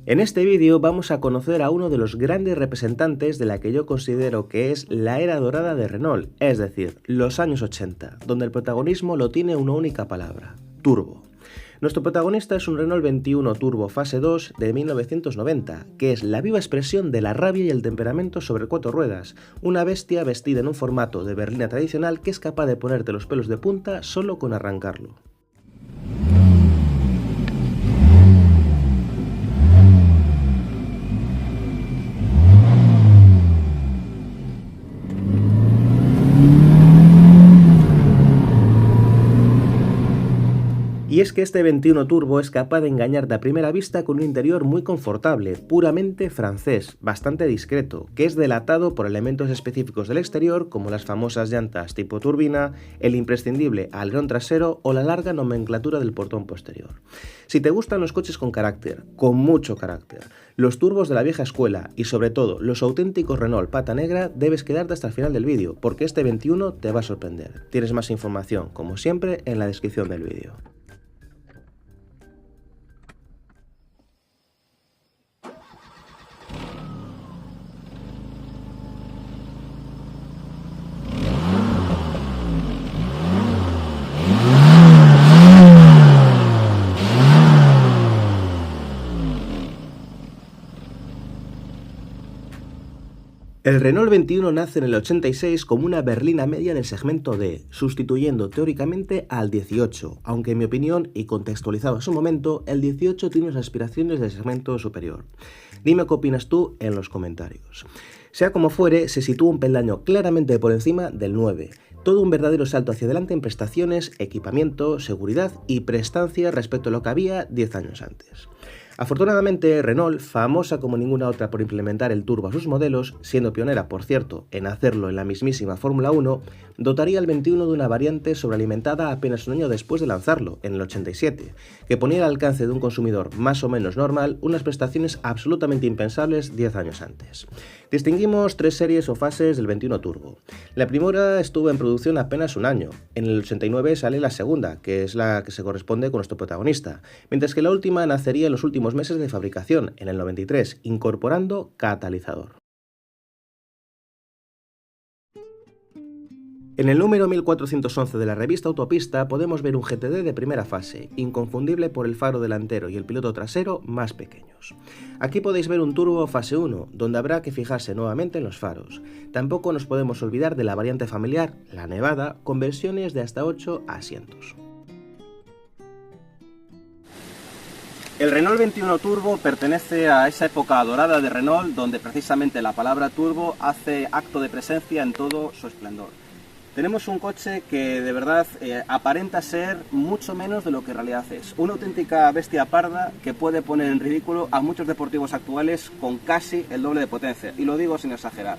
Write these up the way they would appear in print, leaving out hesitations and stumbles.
En este vídeo vamos a conocer a uno de los grandes representantes de la que yo considero que es la era dorada de Renault, es decir, los años 80, donde el protagonismo lo tiene una única palabra: turbo. Nuestro protagonista es un Renault 21 Turbo Fase 2 de 1990, que es la viva expresión de la rabia y el temperamento sobre 4 ruedas, una bestia vestida en un formato de berlina tradicional que es capaz de ponerte los pelos de punta solo con arrancarlo. Y es que este 21 Turbo es capaz de engañarte a primera vista con un interior muy confortable, puramente francés, bastante discreto, que es delatado por elementos específicos del exterior como las famosas llantas tipo turbina, el imprescindible alerón trasero o la larga nomenclatura del portón posterior. Si te gustan los coches con carácter, con mucho carácter, los turbos de la vieja escuela y sobre todo los auténticos Renault pata negra, debes quedarte hasta el final del vídeo, porque este 21 te va a sorprender. Tienes más información, como siempre, en la descripción del vídeo. El Renault 21 nace en el 86 como una berlina media del segmento D, sustituyendo teóricamente al 18, aunque en mi opinión, y contextualizado a su momento, el 18 tiene unas aspiraciones del segmento superior. Dime qué opinas tú en los comentarios. Sea como fuere, se sitúa un peldaño claramente por encima del 9, todo un verdadero salto hacia adelante en prestaciones, equipamiento, seguridad y prestancia respecto a lo que había 10 años antes. Afortunadamente, Renault, famosa como ninguna otra por implementar el turbo a sus modelos, siendo pionera, por cierto, en hacerlo en la mismísima Fórmula 1, dotaría al 21 de una variante sobrealimentada apenas un año después de lanzarlo, en el 87, que ponía al alcance de un consumidor más o menos normal unas prestaciones absolutamente impensables 10 años antes. Distinguimos 3 series o fases del 21 Turbo. La primera estuvo en producción apenas un año. En el 89 sale la segunda, que es la que se corresponde con nuestro protagonista, mientras que la última nacería en los últimos meses de fabricación, en el 93, incorporando catalizador. En el número 1411 de la revista Autopista podemos ver un GTD de primera fase, inconfundible por el faro delantero y el piloto trasero más pequeños. Aquí podéis ver un turbo fase 1, donde habrá que fijarse nuevamente en los faros. Tampoco nos podemos olvidar de la variante familiar, la Nevada, con versiones de hasta 8 asientos. El Renault 21 Turbo pertenece a esa época dorada de Renault, donde precisamente la palabra turbo hace acto de presencia en todo su esplendor. Tenemos un coche que de verdad aparenta ser mucho menos de lo que en realidad es. Una auténtica bestia parda que puede poner en ridículo a muchos deportivos actuales con casi el doble de potencia. Y lo digo sin exagerar.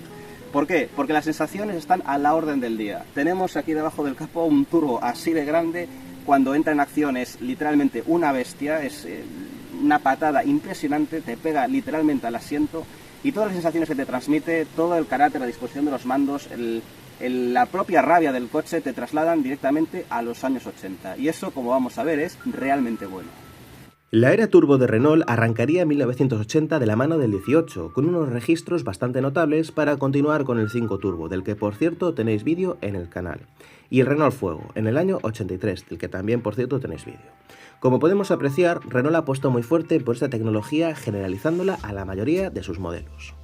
¿Por qué? Porque las sensaciones están a la orden del día. Tenemos aquí debajo del capó un turbo así de grande. Cuando entra en acción es literalmente una bestia, es una patada impresionante, te pega literalmente al asiento y todas las sensaciones que te transmite, todo el carácter, la disposición de los mandos, la propia rabia del coche te trasladan directamente a los años 80 y eso, como vamos a ver, es realmente bueno. La era turbo de Renault arrancaría en 1980 de la mano del 18, con unos registros bastante notables para continuar con el 5 Turbo, del que por cierto tenéis vídeo en el canal, y el Renault Fuego, en el año 83, del que también por cierto tenéis vídeo. Como podemos apreciar, Renault apostó muy fuerte por esta tecnología, generalizándola a la mayoría de sus modelos.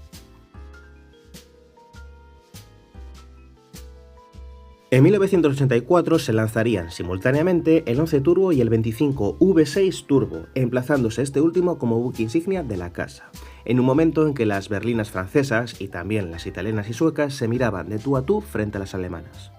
En 1984 se lanzarían simultáneamente el 11 Turbo y el 25 V6 Turbo, emplazándose este último como buque insignia de la casa, en un momento en que las berlinas francesas y también las italianas y suecas se miraban de tú a tú frente a las alemanas.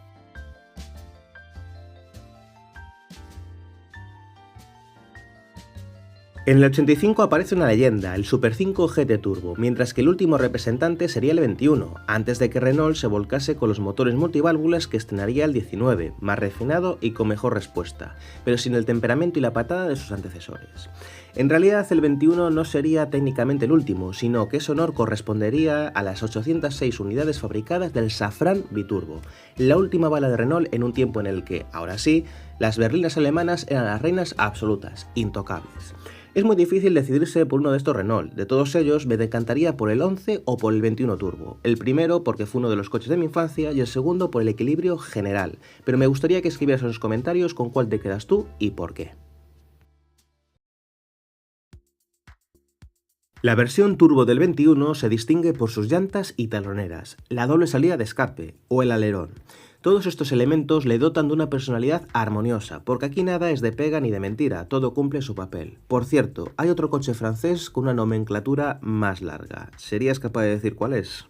En el 85 aparece una leyenda, el Super 5 GT Turbo, mientras que el último representante sería el 21, antes de que Renault se volcase con los motores multiválvulas que estrenaría el 19, más refinado y con mejor respuesta, pero sin el temperamento y la patada de sus antecesores. En realidad el 21 no sería técnicamente el último, sino que ese honor correspondería a las 806 unidades fabricadas del Safran Biturbo, la última bala de Renault en un tiempo en el que, ahora sí, las berlinas alemanas eran las reinas absolutas, intocables. Es muy difícil decidirse por uno de estos Renault. De todos ellos me decantaría por el 11 o por el 21 Turbo. El primero porque fue uno de los coches de mi infancia y el segundo por el equilibrio general. Pero me gustaría que escribieras en los comentarios con cuál te quedas tú y por qué. La versión turbo del 21 se distingue por sus llantas y taloneras, la doble salida de escape o el alerón. Todos estos elementos le dotan de una personalidad armoniosa, porque aquí nada es de pega ni de mentira, todo cumple su papel. Por cierto, hay otro coche francés con una nomenclatura más larga. ¿Serías capaz de decir cuál es?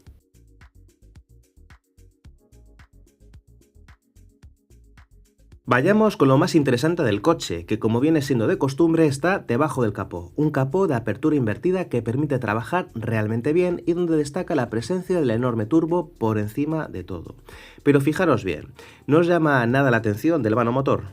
Vayamos con lo más interesante del coche, que como viene siendo de costumbre está debajo del capó, un capó de apertura invertida que permite trabajar realmente bien y donde destaca la presencia del enorme turbo por encima de todo. Pero fijaros bien, ¿no os llama nada la atención del vano motor?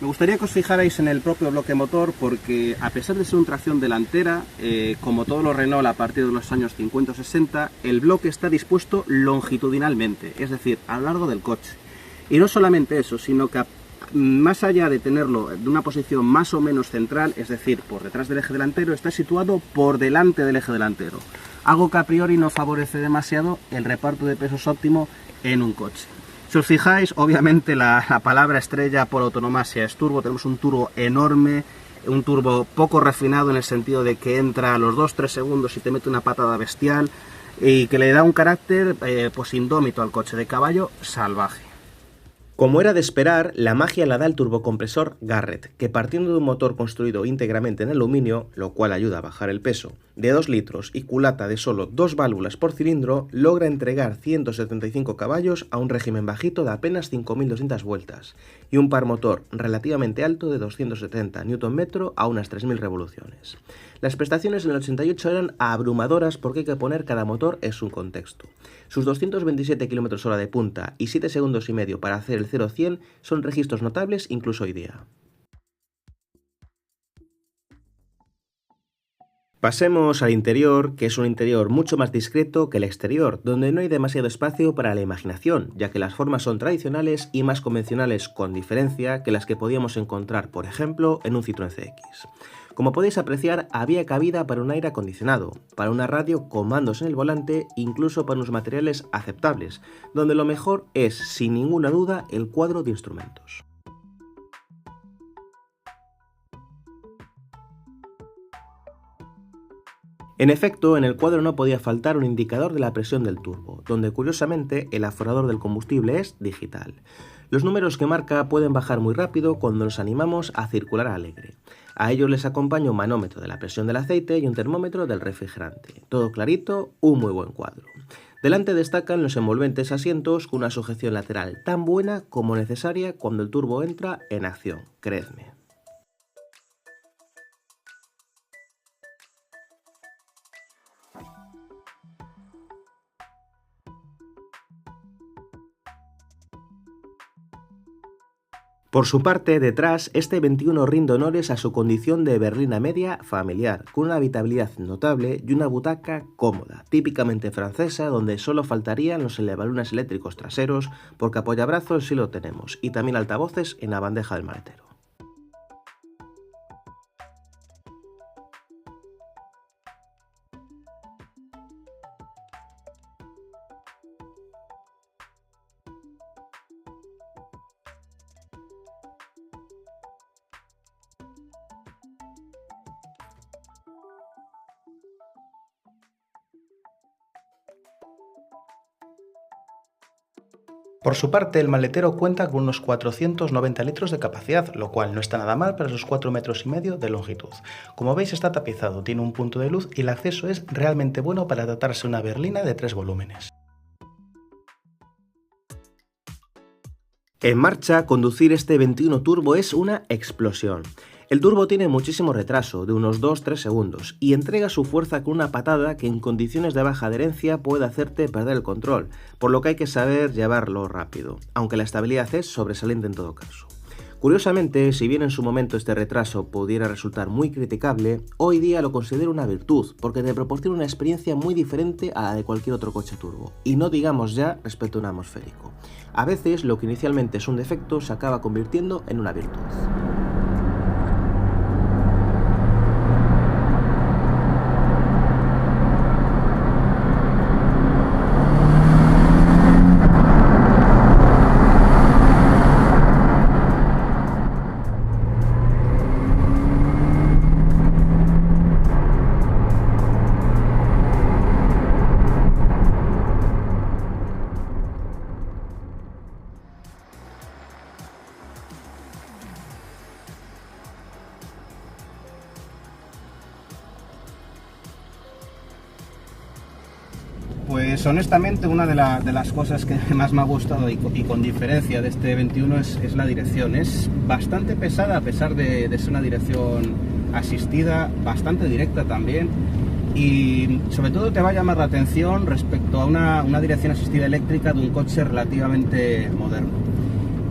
Me gustaría que os fijarais en el propio bloque motor porque a pesar de ser una tracción delantera, como todos los Renault a partir de los años 50 o 60, el bloque está dispuesto longitudinalmente, es decir, a lo largo del coche. Y no solamente eso, sino que más allá de tenerlo de una posición más o menos central, es decir, por detrás del eje delantero, está situado por delante del eje delantero, algo que a priori no favorece demasiado el reparto de pesos óptimo en un coche. Si os fijáis, obviamente la palabra estrella por autonomasia es turbo. Tenemos un turbo enorme, un turbo poco refinado en el sentido de que entra a los 2-3 segundos y te mete una patada bestial y que le da un carácter pues indómito al coche, de caballo salvaje. Como era de esperar, la magia la da el turbocompresor Garrett, que partiendo de un motor construido íntegramente en aluminio, lo cual ayuda a bajar el peso, de 2 litros y culata de solo 2 válvulas por cilindro, logra entregar 175 caballos a un régimen bajito de apenas 5.200 vueltas y un par motor relativamente alto de 270 Nm a unas 3.000 revoluciones. Las prestaciones en el 88 eran abrumadoras porque hay que poner cada motor en su contexto. Sus 227 km/h de punta y 7 segundos y medio para hacer el 0-100 son registros notables incluso hoy día. Pasemos al interior, que es un interior mucho más discreto que el exterior, donde no hay demasiado espacio para la imaginación, ya que las formas son tradicionales y más convencionales con diferencia que las que podíamos encontrar, por ejemplo, en un Citroën CX. Como podéis apreciar, había cabida para un aire acondicionado, para una radio con mandos en el volante, incluso para unos materiales aceptables, donde lo mejor es, sin ninguna duda, el cuadro de instrumentos. En efecto, en el cuadro no podía faltar un indicador de la presión del turbo, donde curiosamente el aforador del combustible es digital. Los números que marca pueden bajar muy rápido cuando nos animamos a circular alegre. A ellos les acompaña un manómetro de la presión del aceite y un termómetro del refrigerante. Todo clarito, un muy buen cuadro. Delante destacan los envolventes asientos con una sujeción lateral tan buena como necesaria cuando el turbo entra en acción, creedme. Por su parte, detrás, este 21 rinde honores a su condición de berlina media familiar, con una habitabilidad notable y una butaca cómoda, típicamente francesa, donde solo faltarían los elevalunas eléctricos traseros, porque apoyabrazos sí lo tenemos, y también altavoces en la bandeja del maletero. Por su parte, el maletero cuenta con unos 490 litros de capacidad, lo cual no está nada mal para sus 4,5 metros de longitud. Como veis, está tapizado, tiene un punto de luz y el acceso es realmente bueno para tratarse una berlina de 3 volúmenes. En marcha, conducir este 21 Turbo es una explosión. El turbo tiene muchísimo retraso, de unos 2-3 segundos, y entrega su fuerza con una patada que en condiciones de baja adherencia puede hacerte perder el control, por lo que hay que saber llevarlo rápido, aunque la estabilidad es sobresaliente en todo caso. Curiosamente, si bien en su momento este retraso pudiera resultar muy criticable, hoy día lo considero una virtud, porque te proporciona una experiencia muy diferente a la de cualquier otro coche turbo, y no digamos ya respecto a un atmosférico. A veces lo que inicialmente es un defecto se acaba convirtiendo en una virtud. Pues honestamente una de las cosas que más me ha gustado y con diferencia de este 21 es la dirección. Es bastante pesada a pesar de ser una dirección asistida, bastante directa también, y sobre todo te va a llamar la atención respecto a una dirección asistida eléctrica de un coche relativamente moderno.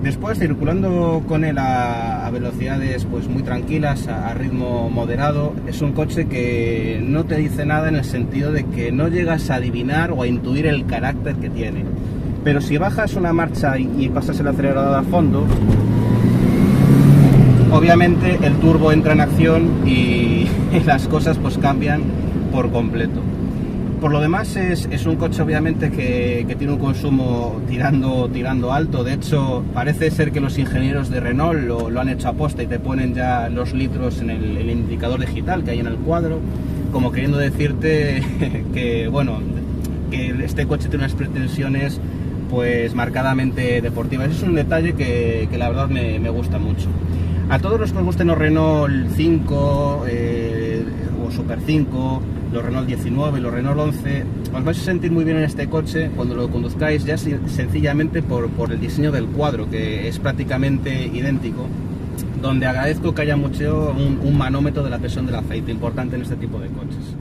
Después, circulando con él a velocidades pues muy tranquilas, a ritmo moderado, es un coche que no te dice nada en el sentido de que no llegas a adivinar o a intuir el carácter que tiene. Pero si bajas una marcha y pasas el acelerador a fondo, obviamente el turbo entra en acción y las cosas pues cambian por completo. Por lo demás es un coche obviamente que tiene un consumo tirando alto. De hecho, parece ser que los ingenieros de Renault lo han hecho aposta y te ponen ya los litros en el indicador digital que hay en el cuadro, como queriendo decirte que, bueno, que este coche tiene unas pretensiones pues marcadamente deportivas. Es un detalle que la verdad me gusta mucho. A todos los que os gusten los Renault 5 o Super 5, los Renault 19, los Renault 11, os vais a sentir muy bien en este coche cuando lo conduzcáis, ya sencillamente por el diseño del cuadro, que es prácticamente idéntico, donde agradezco que haya mucho un manómetro de la presión del aceite, importante en este tipo de coches.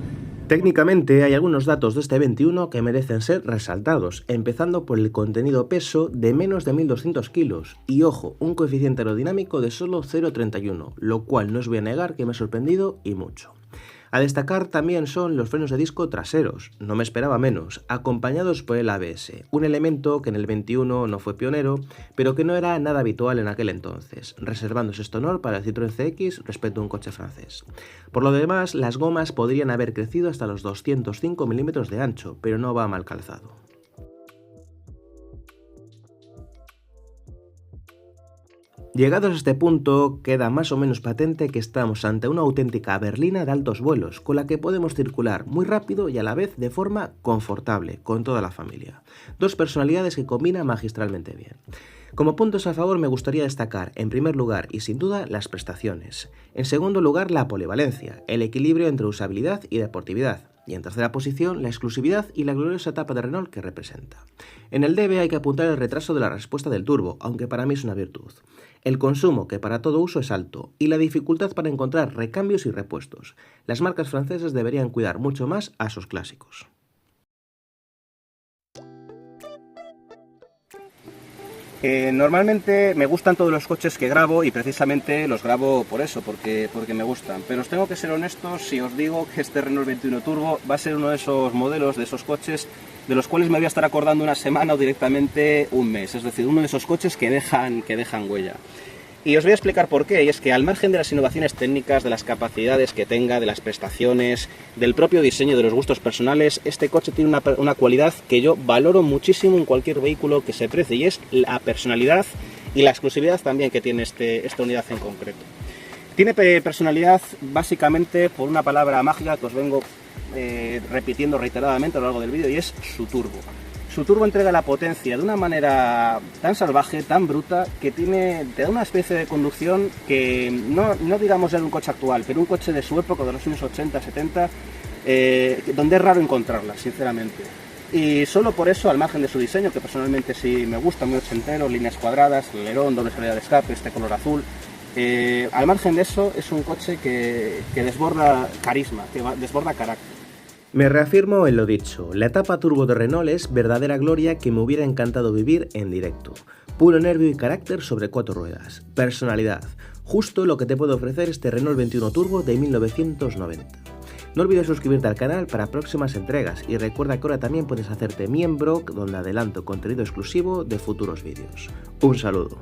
Técnicamente hay algunos datos de este 21 que merecen ser resaltados, empezando por el contenido peso de menos de 1200 kilos y, ojo, un coeficiente aerodinámico de solo 0,31, lo cual no os voy a negar que me ha sorprendido y mucho. A destacar también son los frenos de disco traseros, no me esperaba menos, acompañados por el ABS, un elemento que en el 21 no fue pionero, pero que no era nada habitual en aquel entonces, reservándose este honor para el Citroën CX respecto a un coche francés. Por lo demás, las gomas podrían haber crecido hasta los 205 milímetros de ancho, pero no va mal calzado. Llegados a este punto, queda más o menos patente que estamos ante una auténtica berlina de altos vuelos, con la que podemos circular muy rápido y a la vez de forma confortable, con toda la familia. Dos personalidades que combinan magistralmente bien. Como puntos a favor me gustaría destacar, en primer lugar y sin duda, las prestaciones. En segundo lugar, la polivalencia, el equilibrio entre usabilidad y deportividad. Y en tercera posición, la exclusividad y la gloriosa etapa de Renault que representa. En el debe hay que apuntar el retraso de la respuesta del turbo, aunque para mí es una virtud. El consumo, que para todo uso es alto, y la dificultad para encontrar recambios y repuestos. Las marcas francesas deberían cuidar mucho más a sus clásicos. Normalmente me gustan todos los coches que grabo y precisamente los grabo por eso, porque me gustan. Pero os tengo que ser honestos si os digo que este Renault 21 Turbo va a ser uno de esos modelos, de esos coches de los cuales me voy a estar acordando una semana o directamente un mes. Es decir, uno de esos coches que dejan huella. Y os voy a explicar por qué, y es que al margen de las innovaciones técnicas, de las capacidades que tenga, de las prestaciones, del propio diseño, de los gustos personales, este coche tiene una cualidad que yo valoro muchísimo en cualquier vehículo que se precie, y es la personalidad y la exclusividad también que tiene esta unidad en concreto. Tiene personalidad básicamente por una palabra mágica que os vengo repitiendo reiteradamente a lo largo del vídeo, y es su turbo. Su turbo entrega la potencia de una manera tan salvaje, tan bruta, que te da una especie de conducción que no digamos ya de un coche actual, pero un coche de su época, de los años 80, 70, donde es raro encontrarla, sinceramente. Y solo por eso, al margen de su diseño, que personalmente sí me gusta, muy ochentero, líneas cuadradas, alerón, doble salida de escape, este color azul, al margen de eso, es un coche que desborda carisma, desborda carácter. Me reafirmo en lo dicho, la etapa turbo de Renault es verdadera gloria que me hubiera encantado vivir en directo. Puro nervio y carácter sobre 4 ruedas. Personalidad. Justo lo que te puede ofrecer este Renault 21 Turbo de 1990. No olvides suscribirte al canal para próximas entregas y recuerda que ahora también puedes hacerte miembro donde adelanto contenido exclusivo de futuros vídeos. Un saludo.